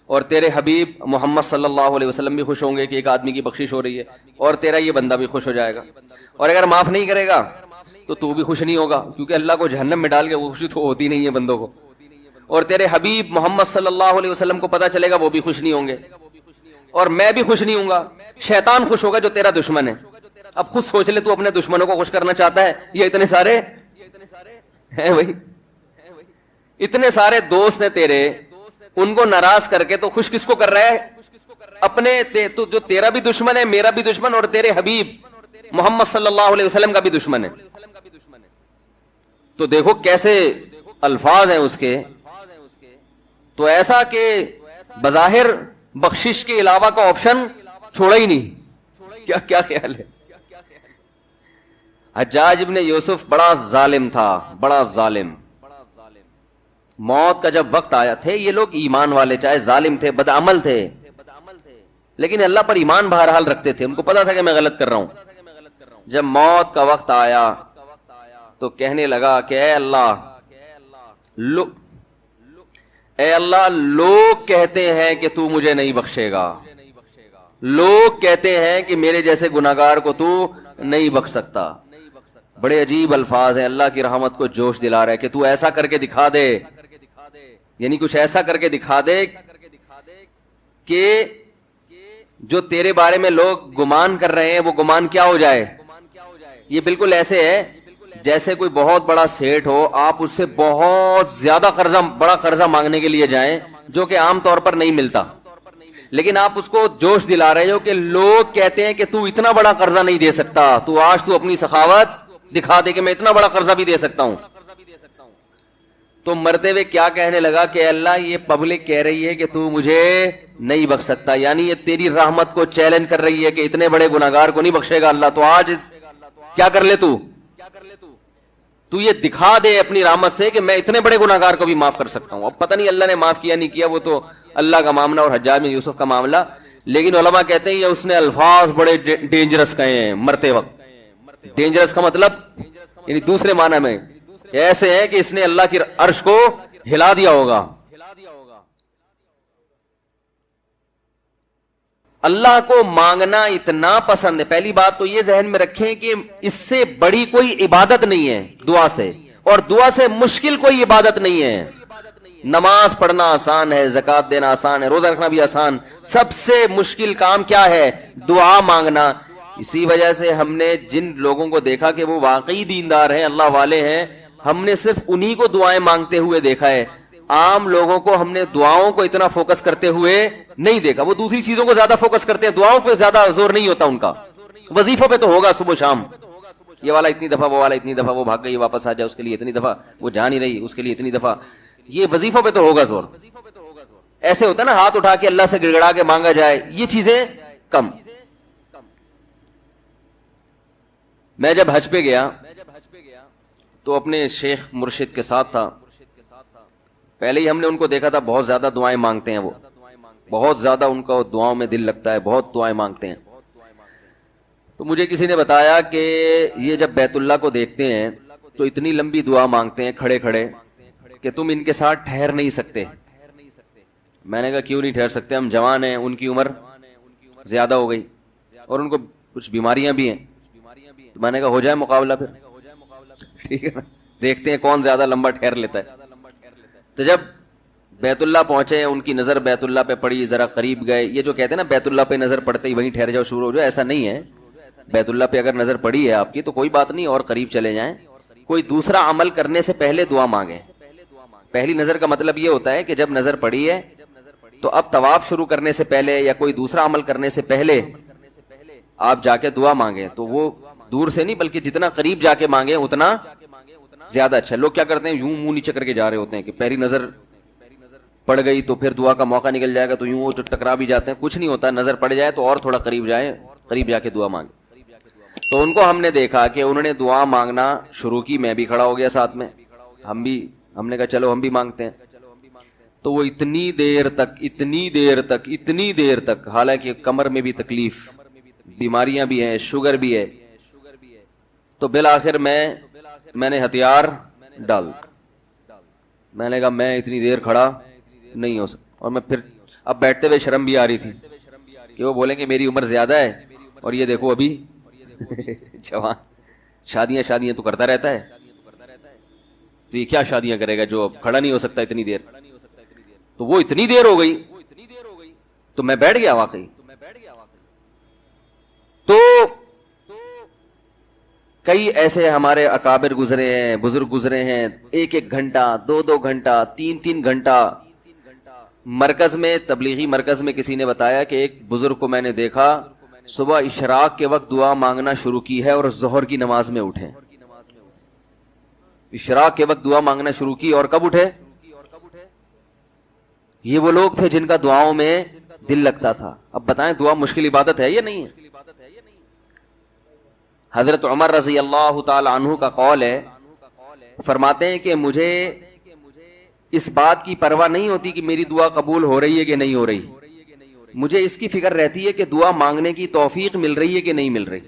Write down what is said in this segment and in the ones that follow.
اور تیرے حبیب محمد صلی اللہ علیہ وسلم بھی خوش ہوں گے کہ ایک آدمی کی بخشش ہو رہی ہے, اور تیرا یہ بندہ بھی خوش ہو جائے گا. اور اگر معاف نہیں کرے گا تو بھی خوش نہیں ہوگا, کیونکہ اللہ کو جہنم میں ڈال کے وہ خوشی تو ہوتی نہیں ہے بندوں کو. اور تیرے حبیب محمد صلی اللہ علیہ وسلم کو پتہ چلے گا, وہ بھی خوش نہیں ہوں گے, اور میں بھی خوش نہیں ہوں گا. شیطان خوش ہوگا جو تیرا دشمن ہے. اب خود سوچ لے, تو اپنے دشمنوں کو خوش کرنا چاہتا ہے, یہ اتنے سارے ہیں بھائی, اتنے سارے دوست ہیں تیرے, ان کو ناراض کر کے تو خوش کس کو کر رہا ہے؟ اپنے تو جو تیرا بھی دشمن ہے, میرا بھی دشمن, اور تیرے حبیب محمد صلی اللہ علیہ وسلم کا بھی دشمن ہے. تو دیکھو کیسے الفاظ ہیں اس کے. تو ایسا کہ بظاہر بخشش کے علاوہ کا آپشن چھوڑا ہی نہیں. کیا خیال ہے؟ حجاج ابن یوسف بڑا ظالم تھا, بڑا ظالم. موت کا جب وقت آیا, تھے یہ لوگ ایمان والے, چاہے ظالم تھے, بدعمل تھے, لیکن اللہ پر ایمان بہرحال رکھتے تھے. ان کو پتا تھا کہ میں غلط کر رہا ہوں. جب موت کا وقت آیا تو کہنے لگا کہ اے اللہ لوگ کہتے ہیں کہ تو مجھے نہیں بخشے گا, لوگ کہتے ہیں کہ میرے جیسے گناہگار کو تو نہیں بخش سکتا. بڑے عجیب الفاظ ہیں, اللہ کی رحمت کو جوش دلا رہا ہے کہ تو ایسا کر کے دکھا دے, یعنی کچھ ایسا کر کے دکھا دے کہ جو تیرے بارے میں لوگ گمان کر رہے ہیں وہ گمان کیا ہو جائے. یہ بالکل ایسے ہے جیسے کوئی بہت بڑا سیٹ ہو, آپ اس سے بہت زیادہ بڑا قرضہ مانگنے کے لیے جائیں جو کہ عام طور پر نہیں ملتا, لیکن آپ اس کو جوش دلا رہے ہو کہ لوگ کہتے ہیں کہ تو اتنا بڑا قرضہ نہیں دے سکتا, تو آج تو اپنی سخاوت دکھا دے کہ میں اتنا بڑا قرضہ بھی دے سکتا ہوں. تو مرتے ہوئے کیا کہنے لگا کہ اللہ یہ پبلک کہہ رہی ہے کہ تو مجھے نہیں بخش سکتا, یعنی یہ تیری رحمت کو چیلنج کر رہی ہے کہ اتنے بڑے گناہگار کو نہیں بخشے گا اللہ, تو آج کیا کر لے, تو یہ دکھا دے اپنی رحمت سے کہ میں اتنے بڑے گناہگار کو بھی معاف کر سکتا ہوں. اب پتہ نہیں اللہ نے معاف کیا نہیں کیا, وہ تو اللہ کا معاملہ اور حجاج بن یوسف کا معاملہ, لیکن علماء کہتے ہیں یہ اس نے الفاظ بڑے ڈینجرس کہے ہیں مرتے وقت. ڈینجرس کا مطلب یعنی دوسرے معنی میں ایسے ہے کہ اس نے اللہ کی عرش کو ہلا دیا ہوگا. اللہ کو مانگنا اتنا پسند ہے. پہلی بات تو یہ ذہن میں رکھیں کہ اس سے بڑی کوئی عبادت نہیں ہے دعا سے, اور دعا سے مشکل کوئی عبادت نہیں ہے. نماز پڑھنا آسان ہے, زکوٰۃ دینا آسان ہے, روزہ رکھنا بھی آسان. سب سے مشکل کام کیا ہے؟ دعا مانگنا. اسی وجہ سے ہم نے جن لوگوں کو دیکھا کہ وہ واقعی دیندار ہیں, اللہ والے ہیں, ہم نے صرف انہی کو دعائیں مانگتے ہوئے دیکھا ہے. عام لوگوں کو ہم نے دعاؤں کو اتنا فوکس کرتے ہوئے نہیں دیکھا. وہ دوسری چیزوں کو زیادہ فوکس کرتے ہیں, دعاؤں پہ زیادہ زور نہیں ہوتا ان کا. وظیفوں پہ تو ہوگا صبح شام, یہ والا اتنی دفعہ, وہ والا اتنی دفعہ, وہ بھاگ گئی واپس آ جائے اس کے لیے اتنی دفعہ, وہ جا نہیں رہی اس کے لیے اتنی دفعہ. یہ وظیفوں پہ تو ہوگا زور. ایسے ہوتا ہے نا ہاتھ اٹھا کے اللہ سے گڑگڑا کے مانگا جائے, یہ چیزیں کم. میں جب حج پہ گیا تو اپنے شیخ مرشد کے ساتھ تھا. پہلے ہی ہم نے ان کو دیکھا تھا, بہت زیادہ دعائیں مانگتے ہیں, وہ بہت زیادہ ان کا دعاؤں میں دل لگتا ہے, بہت دعائیں مانگتے ہیں. تو مجھے کسی نے بتایا کہ یہ جب بیت اللہ کو دیکھتے ہیں تو اتنی لمبی دعا مانگتے ہیں کھڑے کھڑے کہ تم ان کے ساتھ ٹھہر نہیں سکتے. میں نے کہا کیوں نہیں ٹھہر سکتے, ہم جوان ہیں, ان کی عمر زیادہ ہو گئی اور ان کو کچھ بیماریاں بھی ہیں. میں نے کہا ہو جائے مقابلہ پھر, ٹھیک ہے نا, دیکھتے ہیں کون زیادہ لمبا ٹھہر لیتا ہے. تو جب بیت اللہ پہنچے, ان کی نظر بیت اللہ پہ پڑی, ذرا قریب گئے. یہ جو کہتے ہیں نا بیت اللہ پہ نظر پڑتے ہی وہیں ٹھہر جاؤ, شروع ہو جاؤ, ایسا نہیں ہے. بیت اللہ پہ اگر نظر پڑی ہے آپ کی تو کوئی بات نہیں, اور قریب چلے جائیں. کوئی دوسرا عمل کرنے سے پہلے دعا مانگیں. پہلی نظر کا مطلب یہ ہوتا ہے کہ جب نظر پڑی ہے تو اب طواف شروع کرنے سے پہلے یا کوئی دوسرا عمل کرنے سے پہلے آپ جا کے دعا مانگیں. تو وہ دور سے نہیں بلکہ جتنا قریب جا کے مانگیں اتنا زیادہ اچھا. لوگ کیا کرتے ہیں, یوں منہ نیچے کر کے جا رہے ہوتے ہیں کہ پہلی نظر پڑ گئی تو پھر دعا کا موقع نکل جائے گا, تو یوں وہ ٹکرا بھی جاتے ہیں. کچھ نہیں ہوتا, نظر پڑ جائے تو اور تھوڑا قریب جائیں, قریب جا کے دعا مانگیں. تو ان کو ہم نے دیکھا کہ انہوں نے دعا مانگنا شروع کی, میں بھی کھڑا ہو گیا ساتھ میں, ہم نے کہا چلو ہم بھی مانگتے ہیں. تو وہ اتنی دیر تک حالانکہ کمر میں بھی تکلیف, بیماریاں بھی ہیں, شوگر بھی ہے, تو بالآخر میں نے ہتھیار ڈال. میں نے کہا میں اتنی دیر کھڑا نہیں ہو سکتا. اور میں پھر اب بیٹھتے ہوئے شرم بھی آ رہی تھی کہ وہ بولیں گے میری عمر زیادہ ہے اور یہ دیکھو ابھی جوان، شادیاں تو کرتا رہتا ہے، تو یہ کیا شادیاں کرے گا جو اب کھڑا نہیں ہو سکتا اتنی دیر. تو وہ اتنی دیر ہو گئی تو میں بیٹھ گیا واقعی. تو کئی ایسے ہمارے اکابر گزرے ہیں، بزرگ گزرے ہیں، 1 گھنٹہ 2 گھنٹہ 3 گھنٹہ. مرکز میں، تبلیغی مرکز میں کسی نے بتایا کہ ایک بزرگ کو میں نے دیکھا صبح اشراق کے وقت دعا مانگنا شروع کی ہے اور ظہر کی نماز میں اٹھے. اشراق کے وقت دعا مانگنا شروع کی اور کب اٹھے؟ یہ وہ لوگ تھے جن کا دعاؤں میں دل لگتا تھا. اب بتائیں دعا مشکل عبادت ہے یا نہیں ہے؟ حضرت عمر رضی اللہ تعالی عنہ کا قول ہے، فرماتے ہیں کہ مجھے اس بات کی پرواہ نہیں ہوتی کہ میری دعا قبول ہو رہی ہے کہ نہیں ہو رہی، مجھے اس کی فکر رہتی ہے کہ دعا مانگنے کی توفیق مل رہی ہے کہ نہیں مل رہی.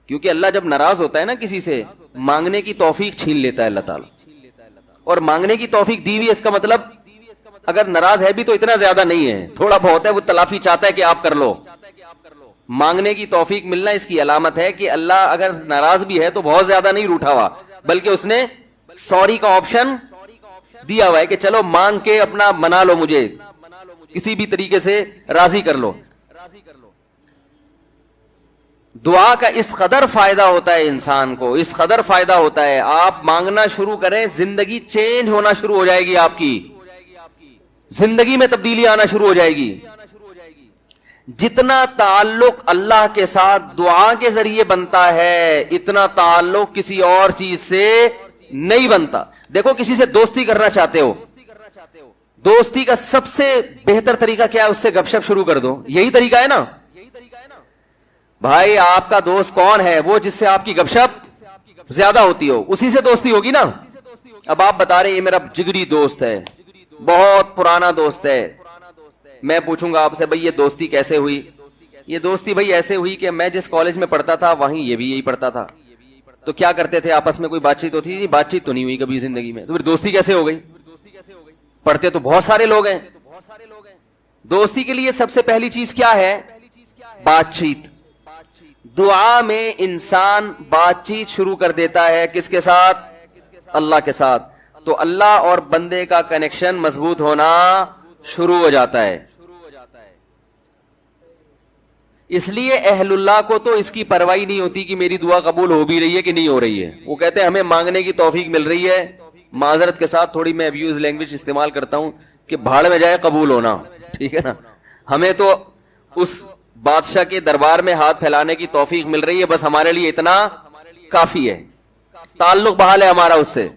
کیونکہ اللہ جب ناراض ہوتا ہے نا کسی سے، مانگنے کی توفیق چھین لیتا ہے اللہ تعالی. اور مانگنے کی توفیق دی ہوئی، اس کا مطلب اگر ناراض ہے بھی تو اتنا زیادہ نہیں ہے، تھوڑا بہت ہے، وہ تلافی چاہتا ہے کہ آپ کر لو. مانگنے کی توفیق ملنا اس کی علامت ہے کہ اللہ اگر ناراض بھی ہے تو بہت زیادہ نہیں روٹھا ہوا، بلکہ اس نے سوری کا آپشن دیا ہوا ہے کہ چلو مانگ کے اپنا منا لو، مجھے کسی بھی طریقے سے راضی کر لو. دعا کا اس قدر فائدہ ہوتا ہے انسان کو، اس قدر فائدہ ہوتا ہے، آپ مانگنا شروع کریں زندگی چینج ہونا شروع ہو جائے گی، آپ کی زندگی میں تبدیلی آنا شروع ہو جائے گی. جتنا تعلق اللہ کے ساتھ دعا کے ذریعے بنتا ہے اتنا تعلق کسی اور چیز سے نہیں بنتا. دیکھو کسی سے دوستی کرنا چاہتے ہو، دوستی کا سب سے بہتر طریقہ کیا ہے؟ اس سے گپ شپ شروع کر دو. یہی طریقہ ہے نا بھائی. آپ کا دوست کون ہے؟ وہ جس سے آپ کی گپ شپ زیادہ ہوتی ہو، اسی سے دوستی ہوگی نا. اب آپ بتا رہے ہیں یہ میرا جگری دوست ہے، بہت پرانا دوست ہے. میں پوچھوں گا آپ سے بھائی یہ دوستی کیسے ہوئی؟ یہ دوستی بھائی ایسے ہوئی کہ میں جس کالج میں پڑھتا تھا وہیں یہ بھی یہی پڑھتا تھا. تو کیا کرتے تھے آپس میں؟ کوئی بات چیت ہوتی تھی؟ بات چیت تو نہیں ہوئی کبھی زندگی میں. تو پھر دوستی کیسے ہو گئی؟ پڑھتے تو بہت سارے لوگ ہیں. دوستی کے لیے سب سے پہلی چیز کیا ہے؟ بات چیت. دعا میں انسان بات چیت شروع کر دیتا ہے کس کے ساتھ؟ اللہ کے ساتھ. تو اللہ اور بندے کا کنیکشن مضبوط ہونا شروع ہو جاتا ہے. اس لیے اہل اللہ کو تو اس کی پرواہ نہیں ہوتی کہ میری دعا قبول ہو بھی رہی ہے کہ نہیں ہو رہی ہے. وہ کہتے ہیں ہمیں مانگنے کی توفیق مل رہی ہے. معذرت کے ساتھ تھوڑی میں ابیوز لینگویج استعمال کرتا ہوں کہ بھاڑ میں جائے قبول ہونا، ٹھیک ہے نا. ہمیں تو اس بادشاہ کے دربار میں ہاتھ پھیلانے کی توفیق مل رہی ہے، بس ہمارے لیے اتنا کافی ہے، تعلق بحال ہے ہمارا اس سے.